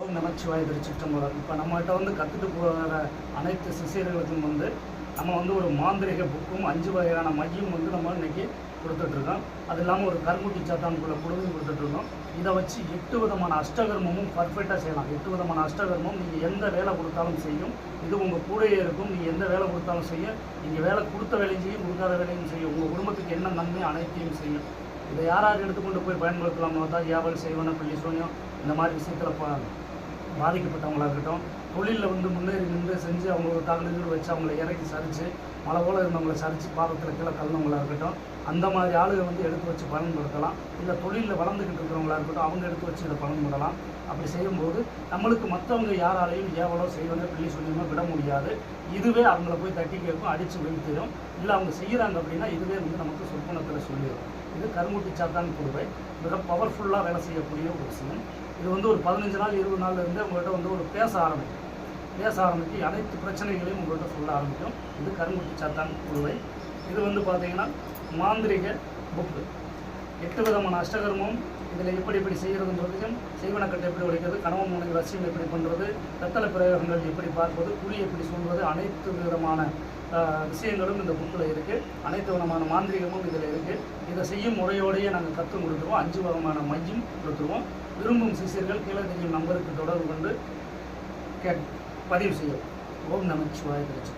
நமச்சிவாய திருச்சிற்றம்பலம். இப்போ நம்மகிட்ட கற்றுட்டு போகிற அனைத்து சிஷியர்களுக்கும் நம்ம ஒரு மாந்திரிக புக்கும் 5 வகையான மையும் நம்ம இன்றைக்கி கொடுத்துட்ருக்கோம். அது இல்லாமல் ஒரு கருங்குட்டி சாத்தானுக்குள்ள குழுவையும் கொடுத்துட்ருக்கோம். இதை வச்சு 8 விதமான அஷ்டகர்மமும் பர்ஃபெக்டாக செய்யலாம். 8 விதமான அஷ்டகர்மம் நீங்கள் எந்த வேலை கொடுத்தாலும் செய்யும். இது உங்கள் கூடையே இருக்கும். நீங்கள் எந்த வேலை கொடுத்தாலும் செய்யும். நீங்கள் வேலை கொடுத்த வேலையும் செய்யும், கொடுக்காத வேலையும் செய்யும். உங்கள் குடும்பத்துக்கு என்ன நன்மை அனைத்தையும் செய்யும். இதை யாராவது எடுத்துக்கொண்டு போய் பயன்படுத்தலாம்னு தான் ஏவல் செய்வன பிள்ளி சூன்யம் இந்த மாதிரி விஷயத்தில் பாதிக்கப்பட்டவங்களாக இருக்கட்டும், தொழிலில் முன்னேறி நின்று செஞ்சு அவங்க ஒரு தகவல்கள் வச்சு அவங்கள இறக்கி சரித்து மழை போல் இருந்தவங்களை சரித்து பாதத்தில் கீழே கலந்தவங்களாக இருக்கட்டும், அந்த மாதிரி ஆளுகள் எடுத்து வச்சு பயன்படுத்தலாம். இல்லை தொழிலில் வளர்ந்துக்கிட்டு இருக்கிறவங்களா இருக்கட்டும், அவங்க எடுத்து வச்சு இதை பயன்படலாம். அப்படி செய்யும்போது நம்மளுக்கு மற்றவங்க யாராலையும் ஏவலோ செய்வனோ பிள்ளி சொல்லியுமோ விட முடியாது. இதுவே அவங்கள போய் தட்டி கேட்கும், அடித்து வீழ்த்திடும். இல்லை அவங்க செய்கிறாங்க அப்படின்னா இதுவே நமக்கு சொற்பனத்தில் சொல்லிடும். இது கருங்குட்டி சாத்தான் குழுவை மிக பவர்ஃபுல்லாக வேலை செய்யக்கூடிய ஒரு விஷயம். இது ஒரு 15 நாள் 20 நாள்ல இருந்து உங்கள்கிட்ட ஒரு பேச ஆரம்பிக்கும். அனைத்து பிரச்சனைகளையும் உங்கள்கிட்ட சொல்ல ஆரம்பிக்கும். இது கருங்குட்டி சாத்தான் குழுவை. இது பார்த்தீங்கன்னா மாந்திரிக புக்கு. 8 விதமான அஷ்டகர்மம் இதில் எப்படி செய்கிறதுன்றதையும், செய்வனக்கட்டை எப்படி உடைக்கிறது, கணவன் மனைவி வசியம் எப்படி பண்ணுறது, வெத்தலை பிரயோகங்கள் எப்படி பார்ப்பது, குழி எப்படி சொல்வது, அனைத்து விதமான விஷயங்களும் இந்த புக்கில் இருக்குது. அனைத்து விதமான மாந்திரிகமும் இதில் இருக்குது. இதை செய்யும் முறையோடையே நாங்கள் கற்றுக் கொடுத்துருவோம். 5 விதமான மையம் கொடுத்துருவோம். விரும்பும் சிஷியர்கள் கீழே தெரியும் நம்பருக்கு தொடர்பு கொண்டு பதிவு செய்யும். ஓம் நமச்சிவாய திருச்சி.